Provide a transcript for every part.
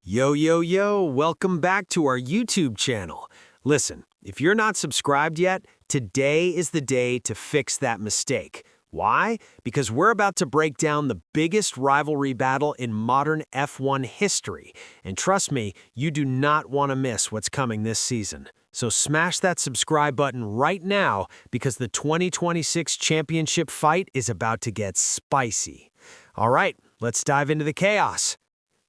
Yo, welcome back to our YouTube channel. Listen, if you're not subscribed yet, today is the day to fix that mistake. Why? Because we're about to break down the biggest rivalry battle in modern F1 history. And trust me, you do not want to miss what's coming this season. So smash that subscribe button right now because the 2026 championship fight is about to get spicy. All right, let's dive into the chaos.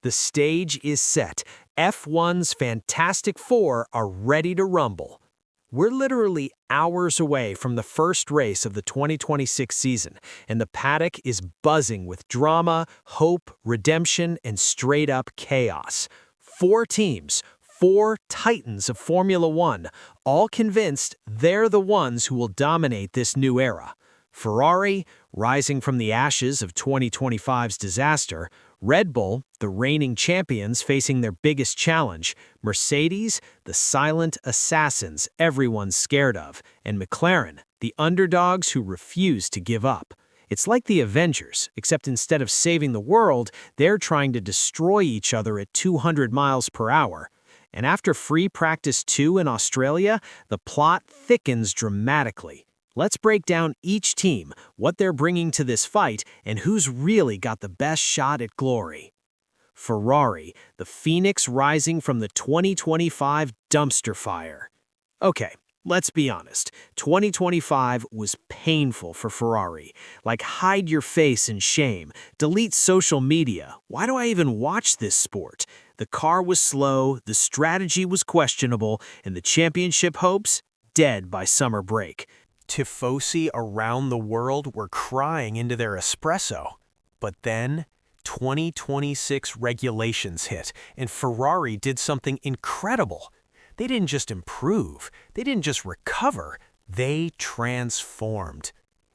The stage is set. F1's Fantastic Four are ready to rumble. We're literally hours away from the first race of the 2026 season, and the paddock is buzzing with drama, hope, redemption, and straight-up chaos. Four teams, four titans of Formula One, all convinced they're the ones who will dominate this new era. Ferrari, rising from the ashes of 2025's disaster, Red Bull, the reigning champions facing their biggest challenge, Mercedes, the silent assassins everyone's scared of, and McLaren, the underdogs who refuse to give up. It's like the Avengers, except instead of saving the world, they're trying to destroy each other at 200 miles per hour. And after free practice 2 in Australia, the plot thickens dramatically. Let's break down each team, what they're bringing to this fight, and who's really got the best shot at glory. Ferrari, the phoenix rising from the 2025 dumpster fire. Okay, let's be honest. 2025 was painful for Ferrari. Like, hide your face in shame. Delete social media. Why do I even watch this sport? The car was slow, the strategy was questionable, and the championship hopes dead by summer break. Tifosi around the world were crying into their espresso. But then, 2026 regulations hit, and Ferrari did something incredible. They didn't just improve, they didn't just recover, they transformed.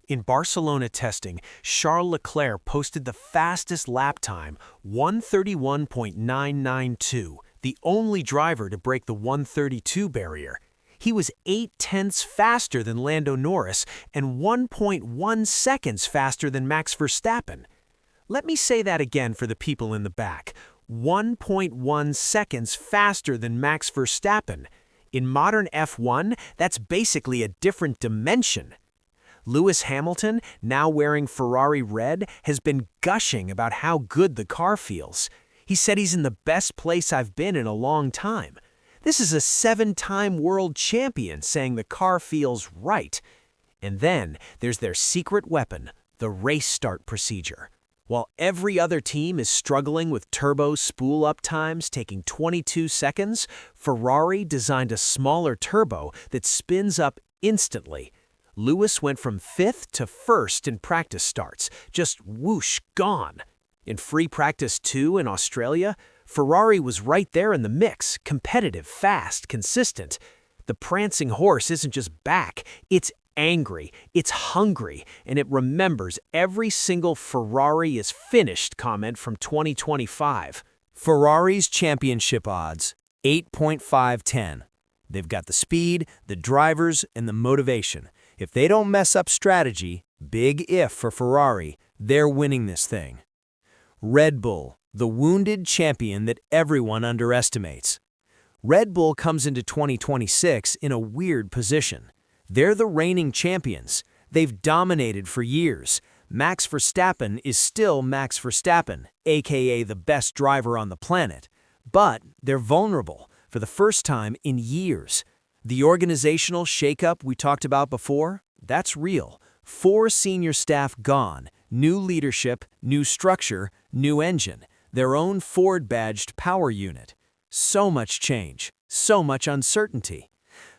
In Barcelona testing, Charles Leclerc posted the fastest lap time, 131.992, the only driver to break the 132 barrier. He was 0.8 faster than Lando Norris and 1.1 seconds faster than Max Verstappen. Let me say that again for the people in the back. 1.1 seconds faster than Max Verstappen. In modern F1, that's basically a different dimension. Lewis Hamilton, now wearing Ferrari red, has been gushing about how good the car feels. He said he's in the best place I've been in a long time. This is a 7-time world champion saying the car feels right. And then there's their secret weapon, the race start procedure. While every other team is struggling with turbo spool-up times taking 22 seconds, Ferrari designed a smaller turbo that spins up instantly. Lewis went from 5th to 1st in practice starts, just whoosh, gone. In free practice 2 in Australia, Ferrari was right there in the mix, competitive, fast, consistent. The prancing horse isn't just back, it's angry, it's hungry, and it remembers every single Ferrari is finished comment from 2025. Ferrari's championship odds, 8.510. They've got the speed, the drivers, and the motivation. If they don't mess up strategy, big if for Ferrari, they're winning this thing. Red Bull, the wounded champion that everyone underestimates. Red Bull comes into 2026 in a weird position. They're the reigning champions. They've dominated for years. Max Verstappen is still Max Verstappen, aka the best driver on the planet. But they're vulnerable for the first time in years. The organizational shakeup we talked about before, that's real. 4 senior staff gone, new leadership, new structure, new engine, their own Ford-badged power unit. So much change, so much uncertainty.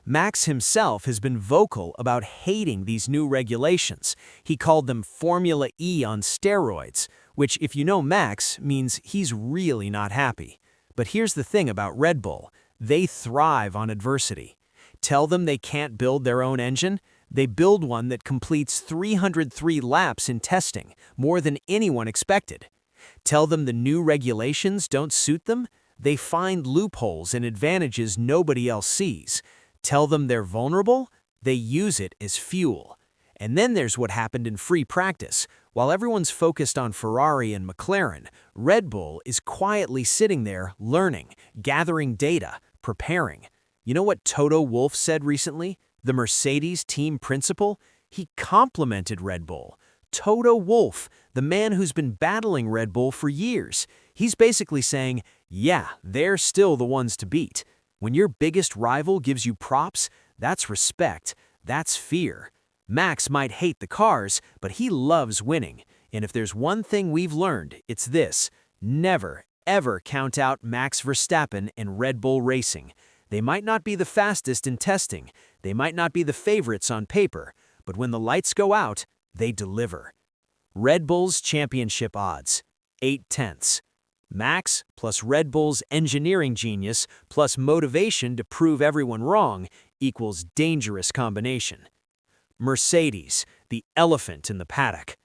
Max himself has been vocal about hating these new regulations. He called them Formula E on steroids, which, if you know Max, means he's really not happy. But here's the thing about Red Bull. They thrive on adversity. Tell them they can't build their own engine, they build one that completes 303 laps in testing, more than anyone expected. Tell them the new regulations don't suit them, they find loopholes and advantages nobody else sees. Tell them they're vulnerable, they use it as fuel. And then there's what happened in free practice. While everyone's focused on Ferrari and McLaren, Red Bull is quietly sitting there learning, gathering data, preparing. You know what Toto Wolff said recently? The Mercedes team principal? He complimented Red Bull. Toto Wolff, the man who's been battling Red Bull for years. He's basically saying, yeah, they're still the ones to beat. When your biggest rival gives you props, that's respect, that's fear. Max might hate the cars, but he loves winning. And if there's one thing we've learned, it's this: never, ever count out Max Verstappen and Red Bull Racing. They might not be the fastest in testing, they might not be the favorites on paper, but when the lights go out, they deliver. Red Bull's championship odds, 8/10. Max plus Red Bull's engineering genius plus motivation to prove everyone wrong equals dangerous combination. Mercedes, the elephant in the paddock.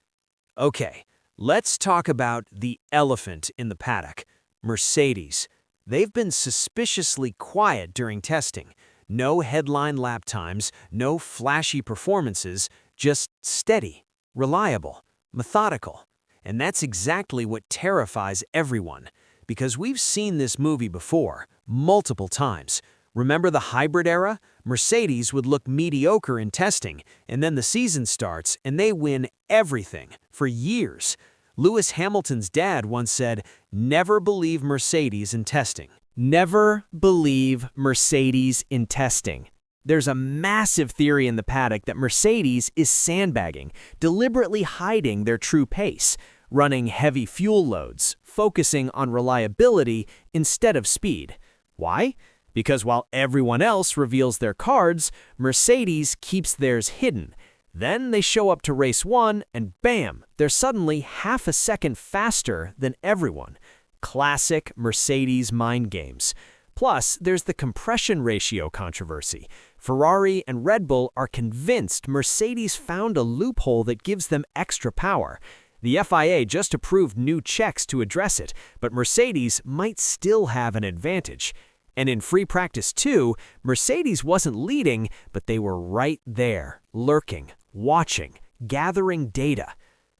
Okay, let's talk about the elephant in the paddock. Mercedes. They've been suspiciously quiet during testing. No headline lap times, no flashy performances, just steady, reliable, methodical. And that's exactly what terrifies everyone, because we've seen this movie before, multiple times. Remember the hybrid era? Mercedes would look mediocre in testing, and then the season starts and they win everything for years. Lewis Hamilton's dad once said, "Never believe Mercedes in testing." Never believe Mercedes in testing. There's a massive theory in the paddock that Mercedes is sandbagging, deliberately hiding their true pace, running heavy fuel loads, focusing on reliability instead of speed. Why? Because while everyone else reveals their cards, Mercedes keeps theirs hidden. Then they show up to race one, and bam, they're suddenly half a second faster than everyone. Classic Mercedes mind games. Plus, there's the compression ratio controversy. Ferrari and Red Bull are convinced Mercedes found a loophole that gives them extra power. The FIA just approved new checks to address it, but Mercedes might still have an advantage. And in free practice 2, Mercedes wasn't leading, but they were right there, lurking, watching, gathering data.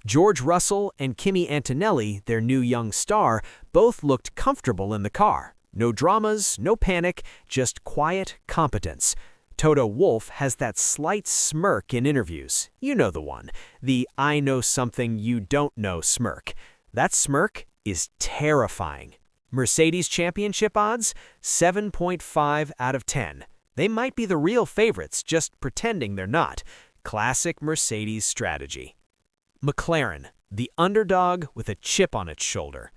George Russell and Kimi Antonelli, their new young star, both looked comfortable in the car. No dramas, no panic, just quiet competence. Toto Wolff has that slight smirk in interviews. You know the one, the "I know something you don't know" smirk. That smirk is terrifying. Mercedes championship odds, 7.5 out of 10. They might be the real favorites, just pretending they're not. Classic Mercedes strategy. McLaren, the underdog with a chip on its shoulder.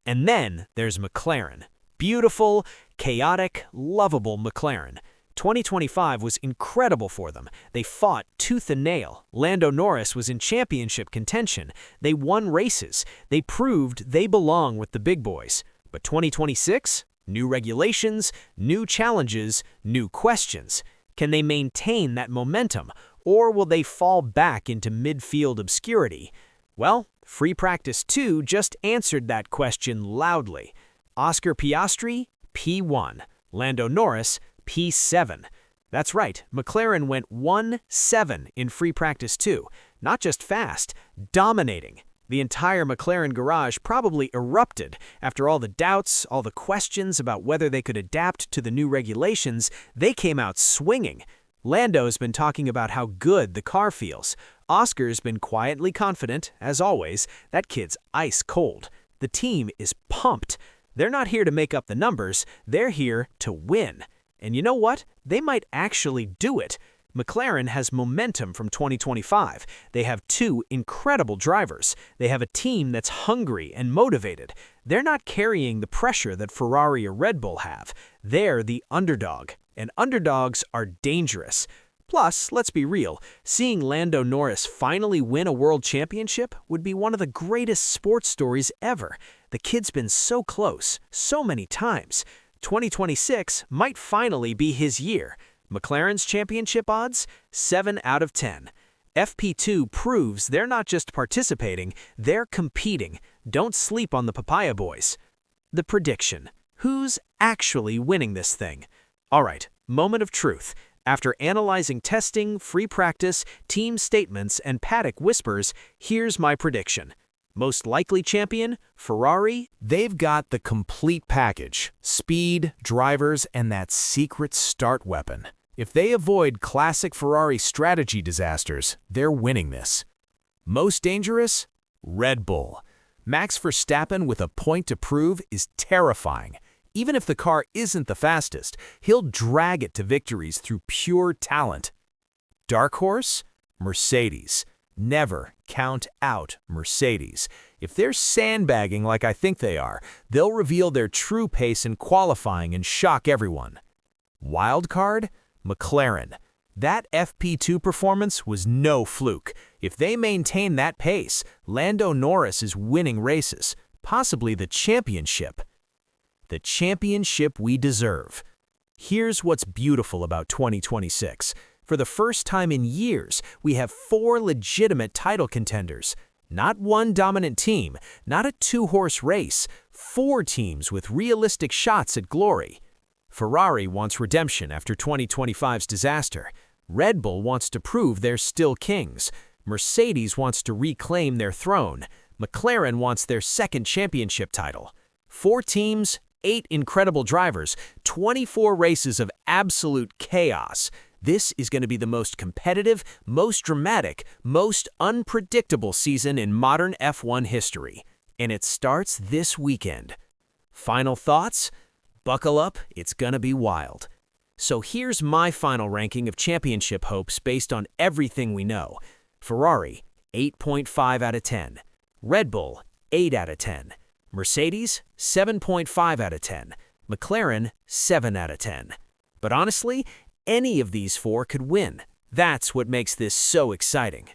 And then there's McLaren. Beautiful, chaotic, lovable McLaren. 2025 was incredible for them. They fought tooth and nail. Lando Norris was in championship contention. They won races. They proved they belong with the big boys. But 2026? New regulations, new challenges, new questions. Can they maintain that momentum, or will they fall back into midfield obscurity? Well, free practice 2 just answered that question loudly. Oscar Piastri, P1. Lando Norris, P7. That's right, McLaren went 1-7 in free practice 2. Not just fast, dominating. The entire McLaren garage probably erupted after all the doubts, all the questions about whether they could adapt to the new regulations. They came out swinging. Lando's been talking about how good the car feels. Oscar's been quietly confident, as always. That kid's ice cold. The team is pumped. They're not here to make up the numbers, they're here to win. And you know what? They might actually do it. McLaren has momentum from 2025. They have 2 incredible drivers. They have a team that's hungry and motivated. They're not carrying the pressure that Ferrari or Red Bull have. They're the underdog, and underdogs are dangerous. Plus, let's be real, seeing Lando Norris finally win a world championship would be one of the greatest sports stories ever. The kid's been so close, so many times. 2026 might finally be his year. McLaren's championship odds, 7 out of 10. FP2 proves they're not just participating, they're competing. Don't sleep on the Papaya Boys. The prediction. Who's actually winning this thing? All right, moment of truth. After analyzing testing, free practice, team statements, and paddock whispers, here's my prediction. Most likely champion, Ferrari. They've got the complete package: speed, drivers, and that secret start weapon. If they avoid classic Ferrari strategy disasters, they're winning this. Most dangerous? Red Bull. Max Verstappen with a point to prove is terrifying. Even if the car isn't the fastest, he'll drag it to victories through pure talent. Dark horse? Mercedes. Never count out Mercedes. If they're sandbagging like I think they are, they'll reveal their true pace in qualifying and shock everyone. Wild card? McLaren. That FP2 performance was no fluke. If they maintain that pace, Lando Norris is winning races, possibly the championship. The championship we deserve. Here's what's beautiful about 2026. For the first time in years, we have 4 legitimate title contenders. Not one dominant team, not a 2-horse race, 4 teams with realistic shots at glory. Ferrari wants redemption after 2025's disaster. Red Bull wants to prove they're still kings. Mercedes wants to reclaim their throne. McLaren wants their 2nd championship title. 4 teams, 8 incredible drivers, 24 races of absolute chaos. This is going to be the most competitive, most dramatic, most unpredictable season in modern F1 history. And it starts this weekend. Final thoughts? Buckle up, it's gonna be wild. So here's my final ranking of championship hopes based on everything we know. Ferrari, 8.5 out of 10. Red Bull, 8 out of 10. Mercedes, 7.5 out of 10. McLaren, 7 out of 10. But honestly, any of these 4 could win. That's what makes this so exciting.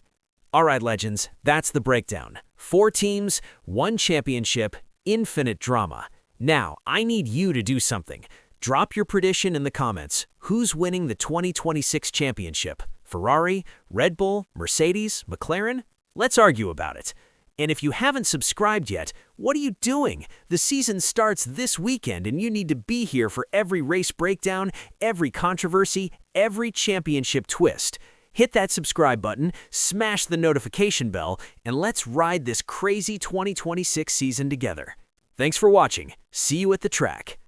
All right, legends, that's the breakdown. 4 teams, 1 championship, infinite drama. Now, I need you to do something. Drop your prediction in the comments. Who's winning the 2026 championship? Ferrari, Red Bull, Mercedes, McLaren? Let's argue about it. And if you haven't subscribed yet, what are you doing? The season starts this weekend and you need to be here for every race breakdown, every controversy, every championship twist. Hit that subscribe button, smash the notification bell, and let's ride this crazy 2026 season together. Thanks for watching. See you at the track.